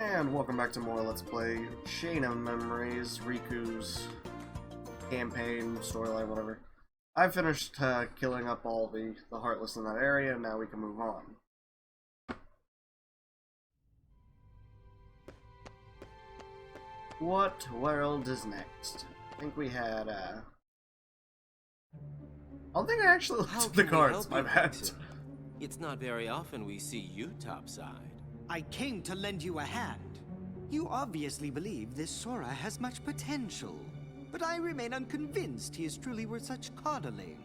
And welcome back to more Let's Play Chain of Memories, Riku's campaign, storyline, whatever. I finished killing up all the Heartless in that area, and now we can move on. What world is next? I think we had, I don't think I actually looked at the cards, my bad. It's not very often we see you topside. I came to lend you a hand. You obviously believe this Sora has much potential, but I remain unconvinced he is truly worth such coddling.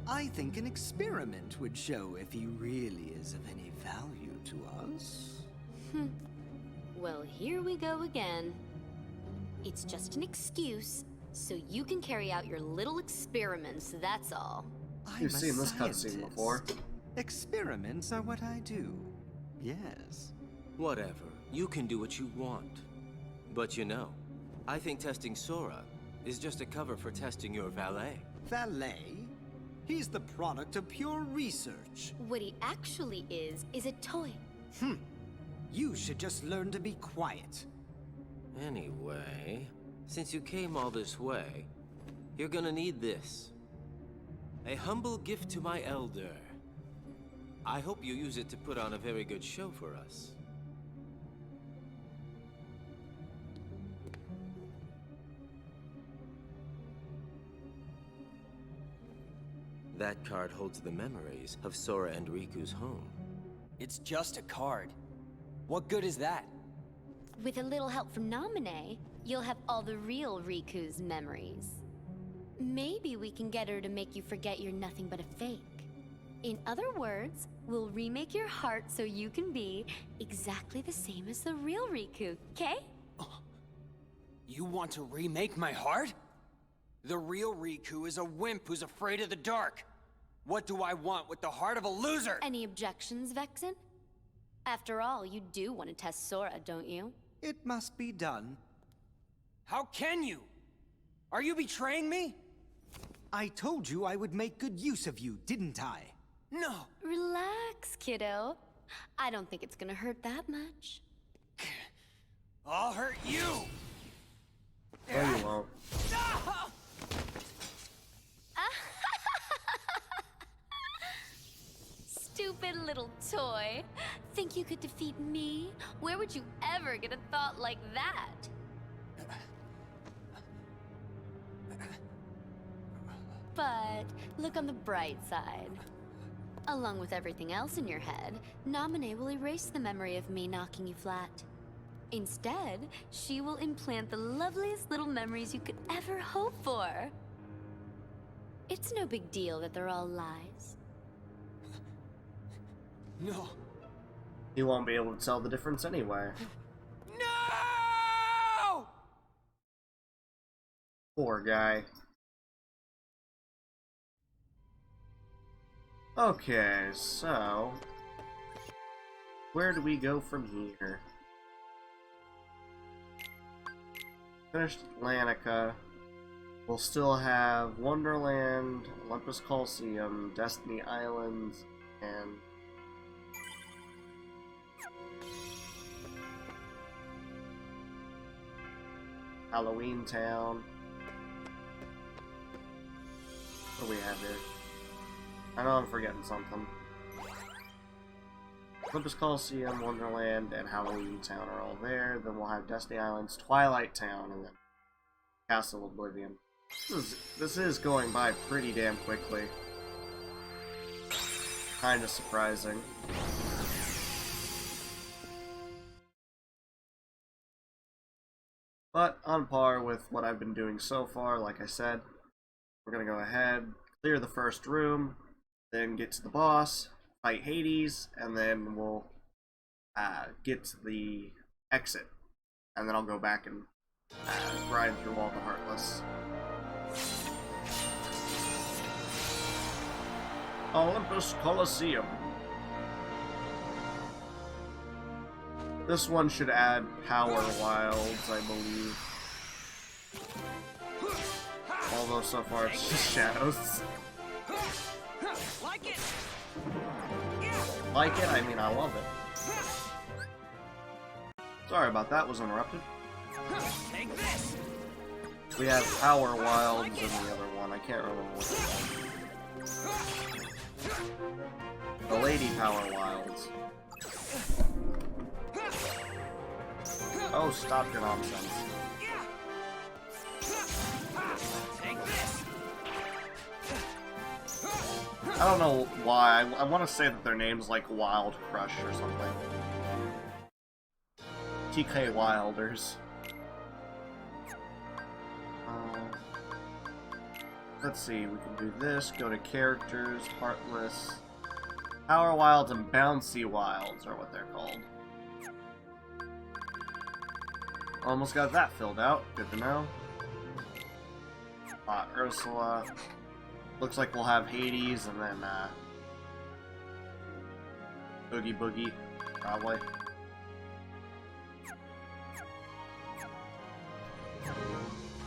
I think an experiment would show if he really is of any value to us. Well, here we go again. It's just an excuse, so you can carry out your little experiments, that's all. You've seen this cutscene before. Experiments are what I do. Yes. Whatever. You can do what you want. But you know, I think testing Sora is just a cover for testing your valet. Valet? He's the product of pure research. What he actually is a toy. You should just learn to be quiet. Anyway, since you came all this way, you're gonna need this. A humble gift to my elder. I hope you use it to put on a very good show for us. That card holds the memories of Sora and Riku's home. It's just a card. What good is that? With a little help from Naminé, you'll have all the real Riku's memories. Maybe we can get her to make you forget you're nothing but a fake. In other words, we'll remake your heart so you can be exactly the same as the real Riku, okay? You want to remake my heart? The real Riku is a wimp who's afraid of the dark. What do I want with the heart of a loser? Any objections, Vexen? After all, you do want to test Sora, don't you? It must be done. How can you? Are you betraying me? I told you I would make good use of you, didn't I? No. Relax, kiddo. I don't think it's gonna hurt that much. I'll hurt you. No, you won't. Stupid little toy. Think you could defeat me? Where would you ever get a thought like that? But look on the bright side. Along with everything else in your head, Naminé will erase the memory of me knocking you flat. Instead, she will implant the loveliest little memories you could ever hope for. It's no big deal that they're all lies. No. He won't be able to tell the difference anyway. No! Poor guy. Okay, so where do we go from here? Finished Atlantica. We'll still have Wonderland, Olympus Collisium, Destiny Islands, and Halloween Town. What do we have here? I know I'm forgetting something. Olympus Collisium, Wonderland, and Halloween Town are all there. Then we'll have Destiny Islands, Twilight Town, and then Castle Oblivion. This is going by pretty damn quickly. Kinda surprising. But on par with what I've been doing so far, like I said, we're gonna go ahead, clear the first room, then get to the boss, fight Hades, and then we'll get to the exit. And then I'll go back and grind through all the Heartless. Olympus Collisium. This one should add Power Wilds, I believe. Although so far it's just shadows. Like it? Like it? I mean, I love it. Sorry about that, was interrupted. Take this. We have Power Wilds and the other one. I can't remember what it's called. The Lady Power Wilds. Oh, stop your nonsense. Take this. I don't know why. I want to say that their name's like Wild Crush or something. TK Wilders. Let's see, we can do this, go to characters, Heartless. Power Wilds and Bouncy Wilds are what they're called. Almost got that filled out, good to know. Ursula. Looks like we'll have Hades and then, Boogie Boogie, probably.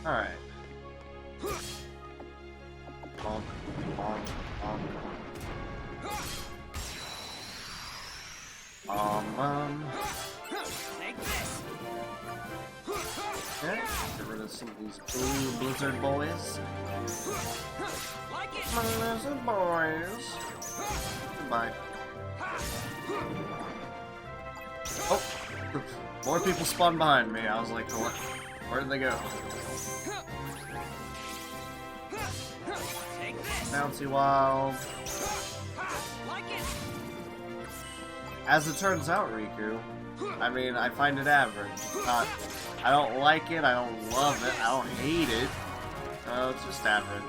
Alright. Bonk, bonk, bonk. Take this. Okay, get rid of some of these blue blizzard boys. Like it. Blizzard boys. Goodbye. Oh, more people spawned behind me. I was like, what? Where did they go? Take this. Bouncy Wild. Like it. As it turns out, Riku, I mean, I find it average. Not, I don't like it, I don't love it, I don't hate it. It's just average.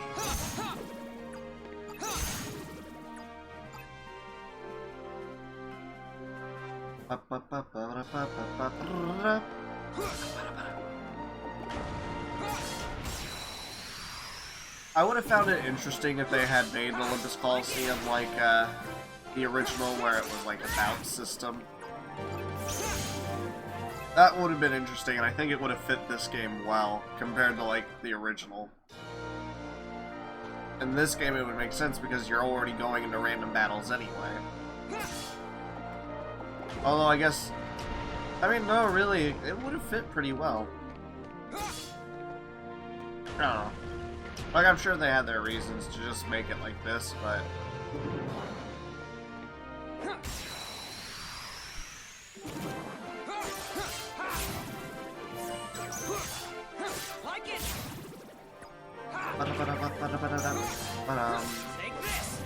I would have found it interesting if they had made Olympus Collisium like the original, where it was like a bounce system. That would have been interesting, and I think it would have fit this game well compared to like the original. In this game, it would make sense because you're already going into random battles anyway. Although I guess, I mean, no, really, it would have fit pretty well. I don't know. Like, I'm sure they had their reasons to just make it like this, but... Like it. Take this.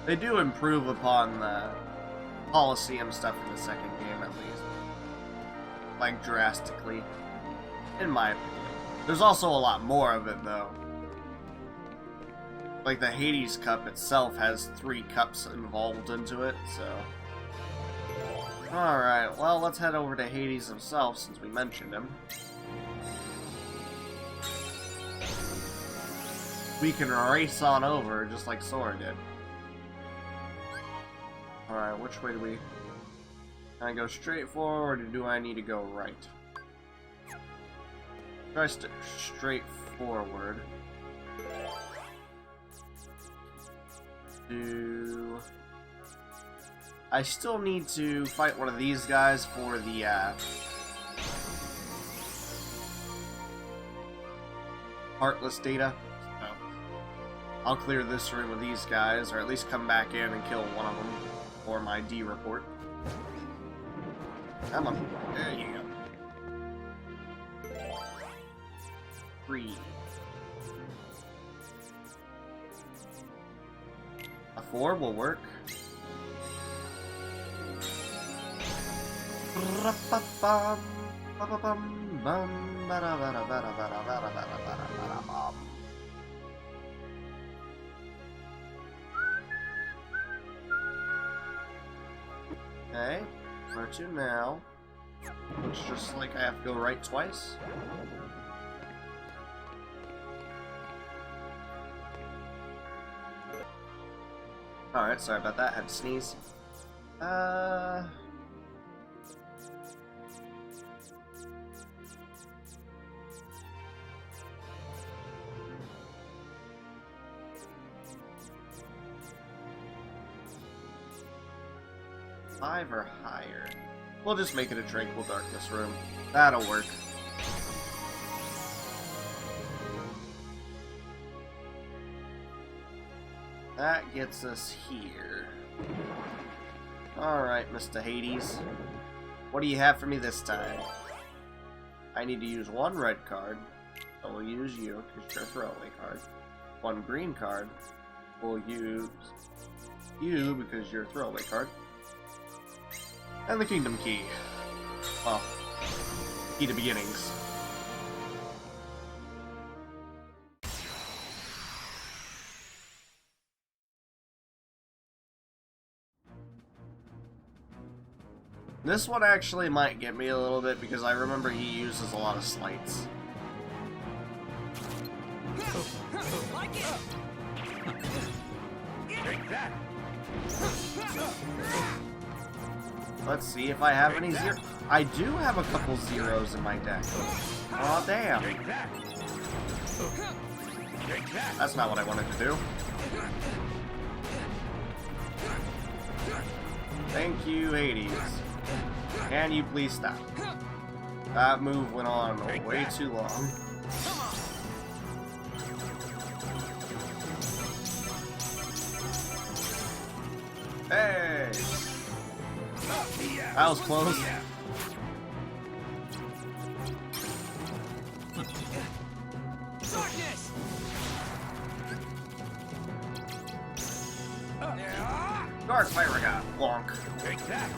They do improve upon the Collisium stuff in the second game, at least. Like, drastically. In my opinion. There's also a lot more of it, though. Like, the Hades Cup itself has 3 cups involved into it, so... Alright, well, let's head over to Hades himself, since we mentioned him. We can race on over, just like Sora did. Alright, which way do we... Can I go straight forward, or do I need to go right? Try straight forward. I still need to fight one of these guys for the, Heartless data. So, I'll clear this room with these guys, or at least come back in and kill one of them for my D report. Come on. There you go. 3. A 4 will work. Okay, where to now? Looks just like I have to go right twice. Alright, sorry about that, had to sneeze. 5 or higher. We'll just make it a tranquil darkness room. That'll work. That gets us here. Alright, Mr. Hades. What do you have for me this time? I need to use 1 red card. So we'll use you, because you're a throwaway card. 1 green card. We'll use you, because you're a throwaway card. And the Kingdom Key. Well, Key to Beginnings. This one actually might get me a little bit because I remember he uses a lot of slights. Let's see if I have any zero. I do have a couple zeros in my deck. Aw, damn. That's not what I wanted to do. Thank you, Hades. Can you please stop? That move went on way too long. Hey! That was close. Dark Fire got Bonk. Take that.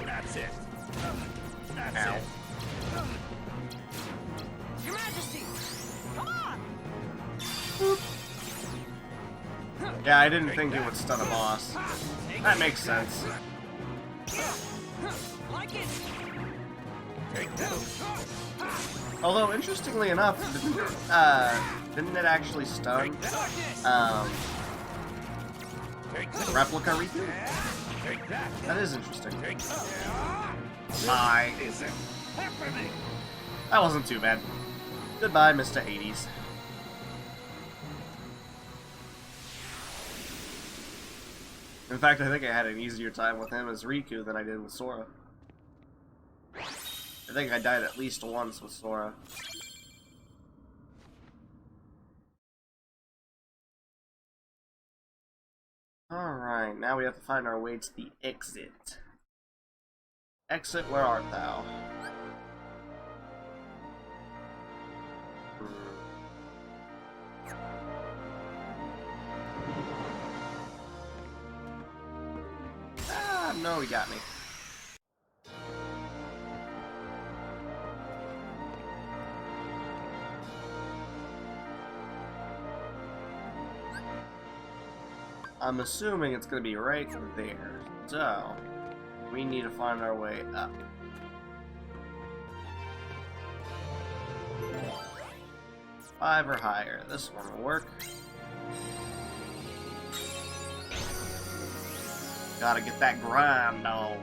That's it. That's Ow. it. Your Majesty! Come on! Yeah, I didn't think it would stun a boss. That makes sense. Like it! Take that. Although, interestingly enough, didn't it actually stun Take that. Replica Riku? Take that. That is interesting. Take that. Bye. Isn't happening. That wasn't too bad. Goodbye, Mr. Hades. In fact, I think I had an easier time with him as Riku than I did with Sora. I think I died at least once with Sora. Alright, now we have to find our way to the exit. Exit, where art thou? Ah, no, he got me. I'm assuming it's gonna be right there. So, we need to find our way up. Five or higher. This one will work. Gotta get that grind on.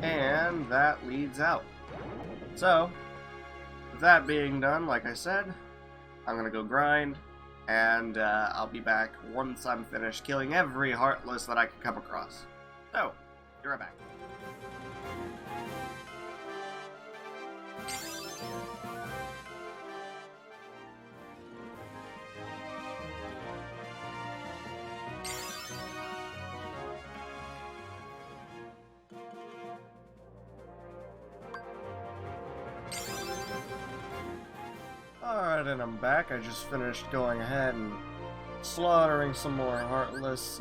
And that leads out. So, with that being done, like I said, I'm gonna go grind, and I'll be back once I'm finished killing every Heartless that I can come across. So, be right back. Alright, and I'm back. I just finished going ahead and slaughtering some more Heartless.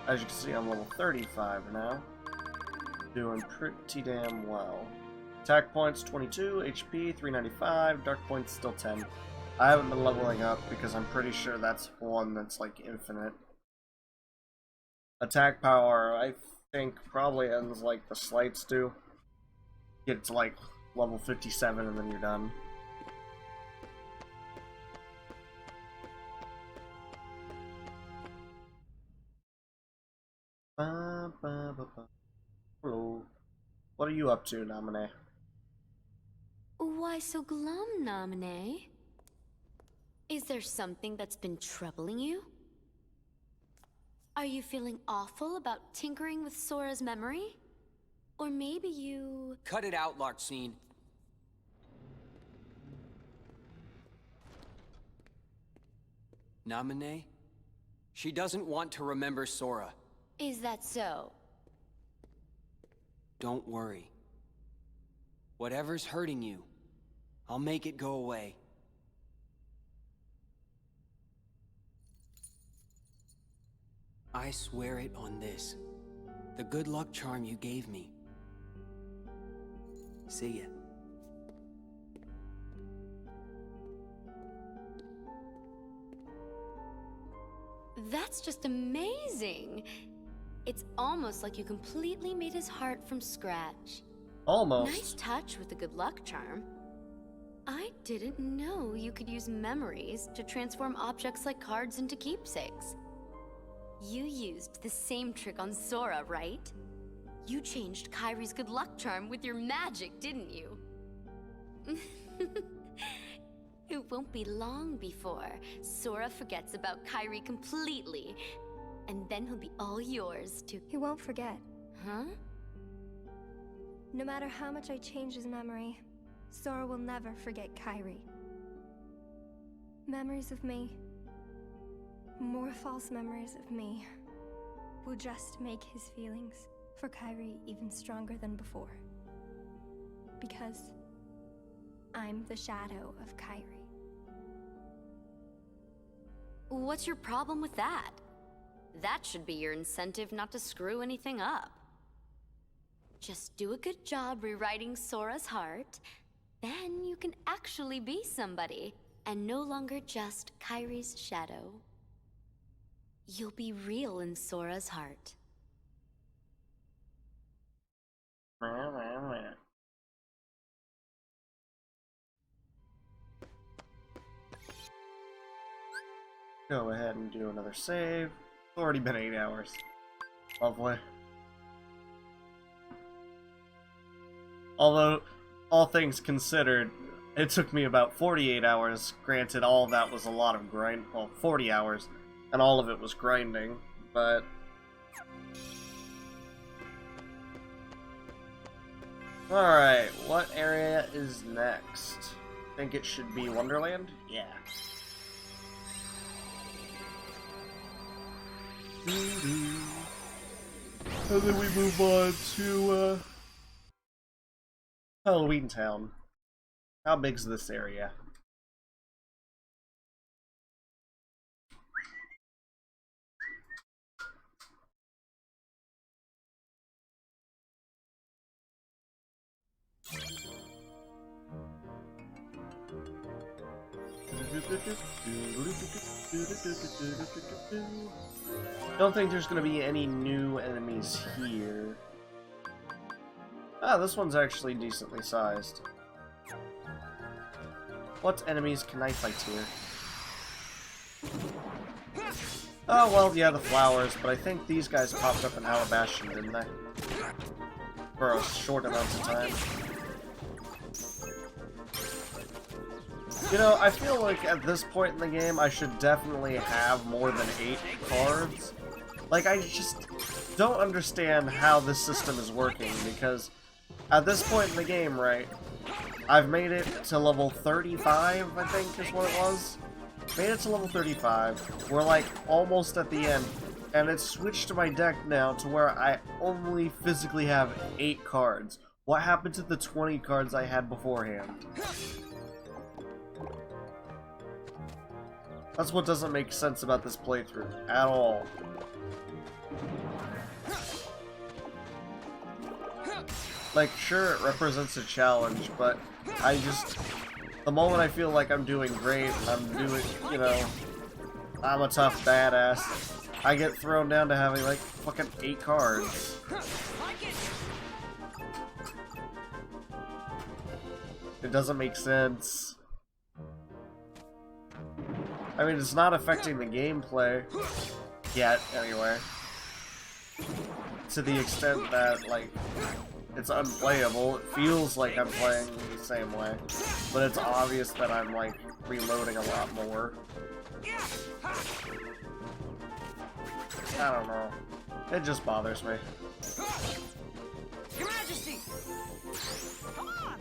As you can see, I'm level 35 now. Doing pretty damn well. Attack points 22, HP 395, dark points still 10. I haven't been leveling up because I'm pretty sure that's one that's like infinite. Attack power, I think, probably ends like the slights do. Get to like level 57 and then you're done. Hello. What are you up to, Namine? Why so glum, Namine? Is there something that's been troubling you? Are you feeling awful about tinkering with Sora's memory? Or maybe you... Cut it out, Larxene. Namine? She doesn't want to remember Sora. Is that so? Don't worry. Whatever's hurting you, I'll make it go away. I swear it on this. The good luck charm you gave me. See ya. That's just amazing! It's almost like you completely made his heart from scratch. Almost. Nice touch with the good luck charm. I didn't know you could use memories to transform objects like cards into keepsakes. You used the same trick on Sora, right? You changed Kairi's good luck charm with your magic, didn't you? It won't be long before Sora forgets about Kairi completely, and then he'll be all yours to... He won't forget. Huh? No matter how much I change his memory, Sora will never forget Kairi. Memories of me, more false memories of me, will just make his feelings for Kairi even stronger than before. Because I'm the shadow of Kairi. What's your problem with that? That should be your incentive not to screw anything up. Just do a good job rewriting Sora's heart, then you can actually be somebody, and no longer just Kairi's shadow. You'll be real in Sora's heart. Go ahead and do another save. It's already been 8 hours. Lovely. Although, all things considered, it took me about 48 hours. Granted, all of that was a lot of grind. Well, 40 hours, and all of it was grinding, but... Alright, what area is next? Think it should be Wonderland? Yeah. And then we move on to, Halloween Town. How big's this area? Don't think there's gonna be any new enemies here. Ah, this one's actually decently sized. What enemies can I fight here? Oh, well, yeah, the flowers, but I think these guys popped up in Alabastion, didn't they? For a short amount of time. You know, I feel like at this point in the game, I should definitely have more than 8 cards. Like, I just don't understand how this system is working, because at this point in the game, right, I've made it to level 35, I think is what it was. Made it to level 35. We're like almost at the end, and it's switched to my deck now to where I only physically have 8 cards. What happened to the 20 cards I had beforehand? That's what doesn't make sense about this playthrough at all. Like, sure, it represents a challenge, but I just... The moment I feel like I'm doing great, and I'm doing, you know, I'm a tough badass, I get thrown down to having, like, fucking 8 cards. It doesn't make sense. I mean, it's not affecting the gameplay yet, anyway. To the extent that, like, it's unplayable. It feels like I'm playing the same way, but it's obvious that I'm like reloading a lot more. I don't know. It just bothers me. Your Majesty! Come on!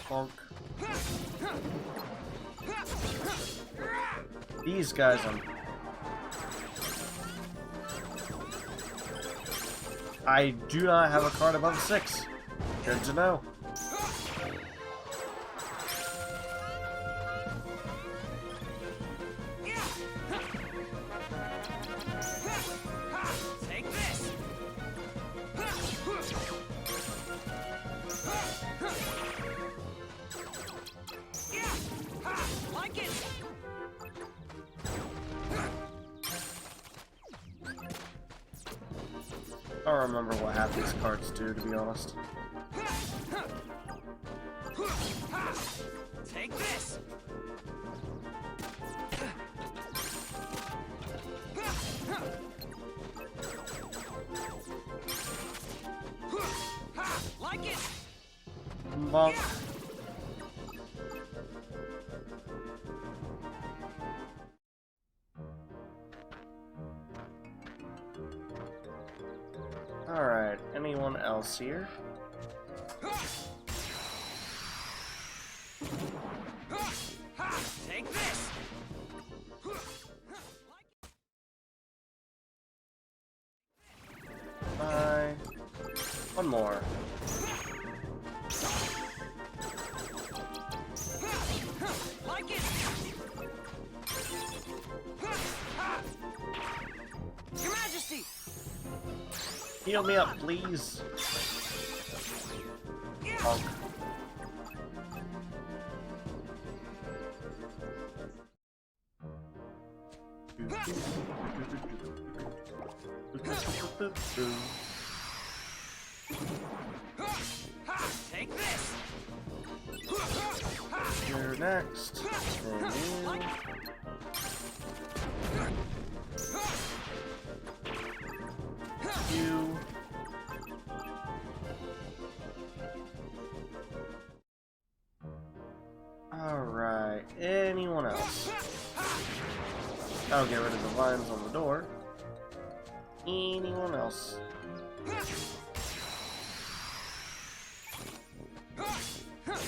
Bonk. These guys, I do not have a card above 6. Good to know. Take this! Like it! I don't remember what half these cards do, to be honest. Take this! Like it! Bonk. Alright, anyone else here? Take this! Bye. One more. Like it! Your Majesty! Heal me up, please. Bonk. Take this! You're next. And you. Alright, anyone else? I'll get rid of the lines on the door. Anyone else?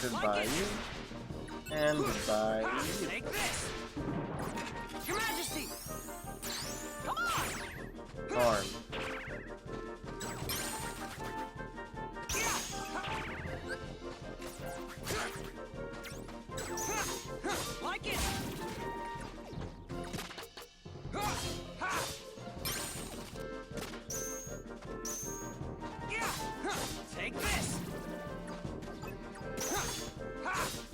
Goodbye you. And goodbye you. Take this! Your Majesty! Come on! Darn. Like it! Take this!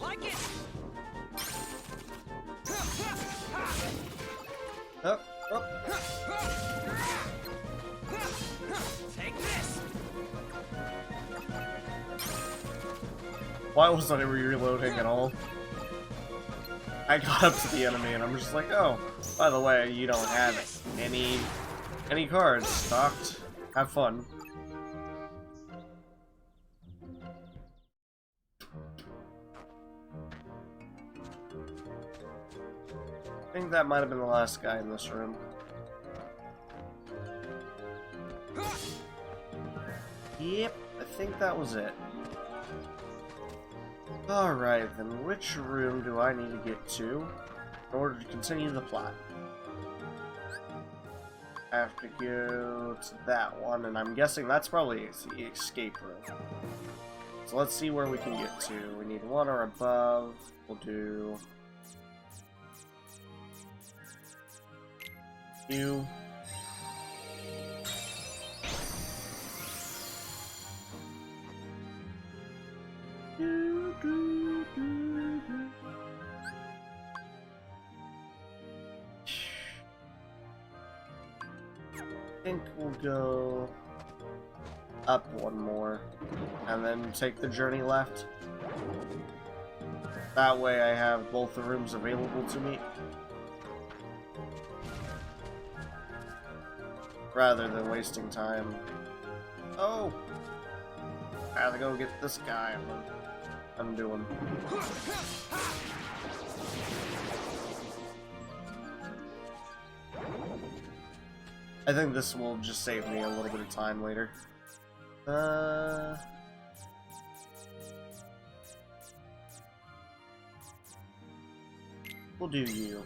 Like it! Up, up. Take this! Why wasn't I reloading at all? I got up to the enemy and I'm just like, oh, by the way, you don't have any cards stocked. Have fun. I think that might have been the last guy in this room. Yep, I think that was it. Alright, then which room do I need to get to in order to continue the plot? I have to go to that one, and I'm guessing that's probably the escape room. So let's see where we can get to. We need 1 or above. We'll do... 2. I think we'll go up 1 more and then take the journey left. That way I have both the rooms available to me, rather than wasting time Oh! I gotta go get this guy. I'm doing. I think this will just save me a little bit of time later. We'll do you.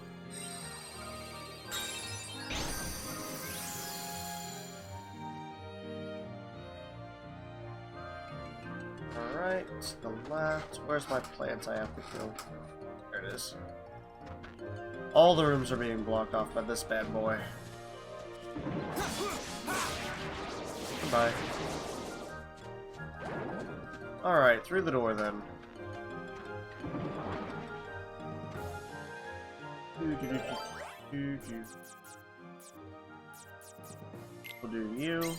Alright, to the left. Where's my plant I have to kill? There it is. All the rooms are being blocked off by this bad boy. Goodbye. Alright, through the door then. We'll do you.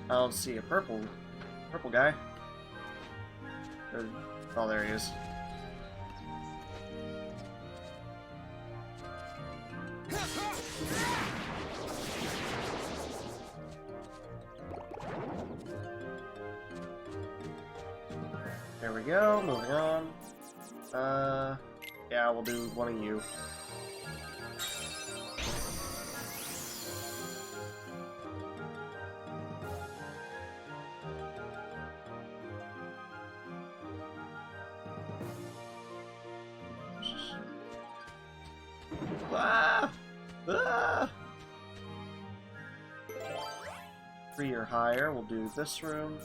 I don't see a purple guy. Oh, there he is. There we go, moving on. Yeah, we'll do one of you. Ah! Ah! 3 or higher, we'll do this room.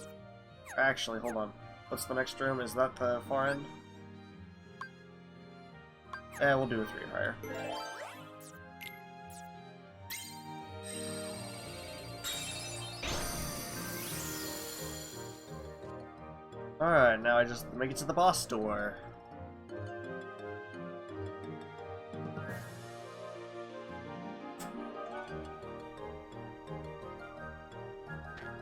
Actually, hold on. What's the next room? Is that the far end? Yeah, we'll do a 3 or higher. Alright, now I just make it to the boss door.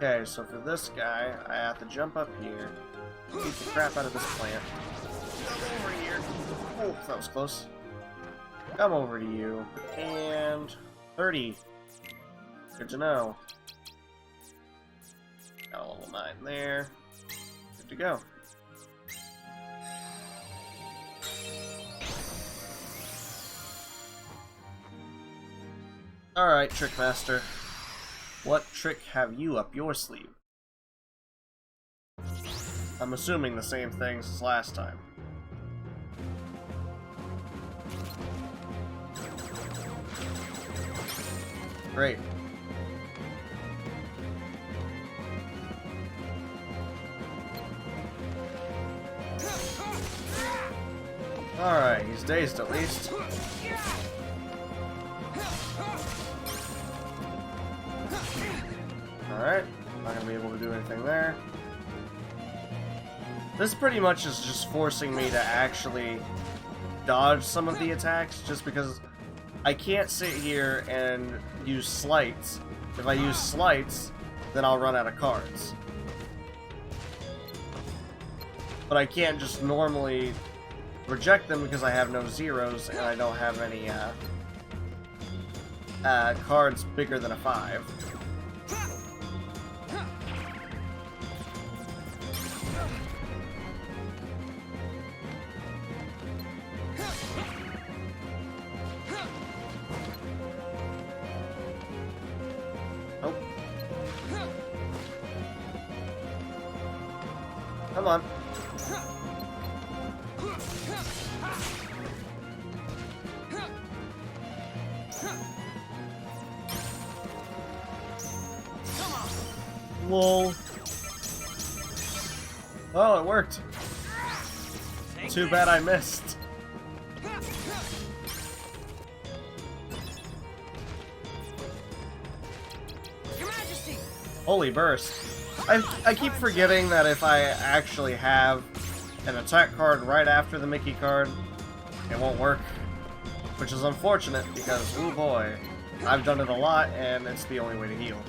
Okay, so for this guy, I have to jump up here, beat the crap out of this plant. Come over here. Oh, that was close. Come over to you. And 30. Good to know. Got a level 9 there. Good to go. Alright, Trickmaster. What trick have you up your sleeve? I'm assuming the same things as last time. Great. Alright, he's dazed at least. Alright, not gonna be able to do anything there. This pretty much is just forcing me to actually dodge some of the attacks, just because I can't sit here and use slights. If I use slights, then I'll run out of cards. But I can't just normally reject them because I have no zeros and I don't have any cards bigger than a 5. Oh. Come on. Lol. Oh, it worked. Too bad I missed. Your Majesty! Holy burst. I keep forgetting that if I actually have an attack card right after the Mickey card, it won't work. Which is unfortunate because, oh boy, I've done it a lot and it's the only way to heal.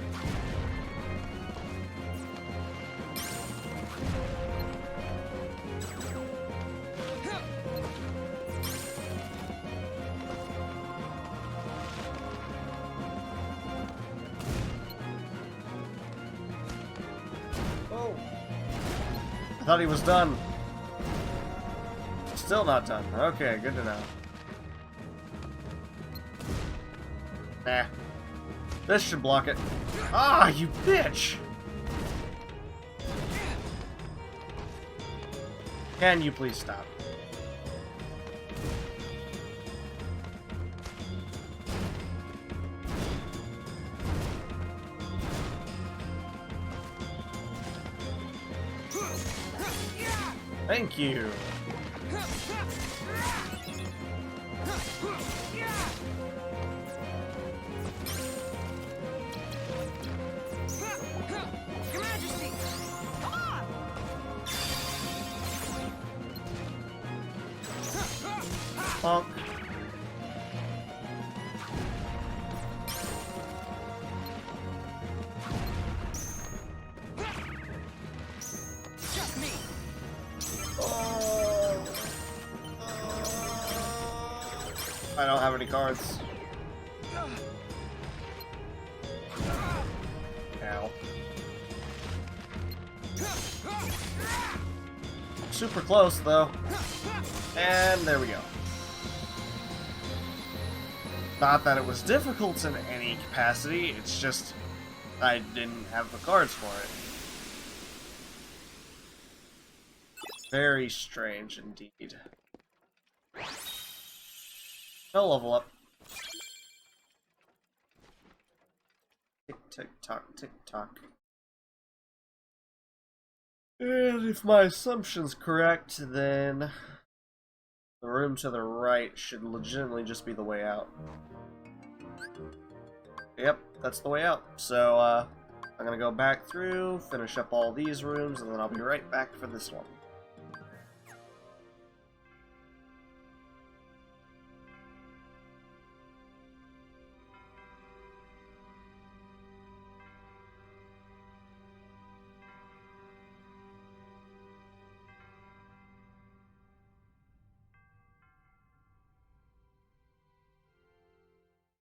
thought he was done. Still not done. Okay, good to know. Nah. This should block it. Ah, you bitch! Can you please stop? Thank you. Your Majesty! Come on! Honk. Just me! I don't have any cards. Ow. Super close, though. And there we go. Not that it was difficult in any capacity, it's just I didn't have the cards for it. Very strange indeed. No level up. Tick, tick, tock, tick, tock. And if my assumption's correct, then the room to the right should legitimately just be the way out. Yep, that's the way out. So, I'm gonna go back through, finish up all these rooms, and then I'll be right back for this one.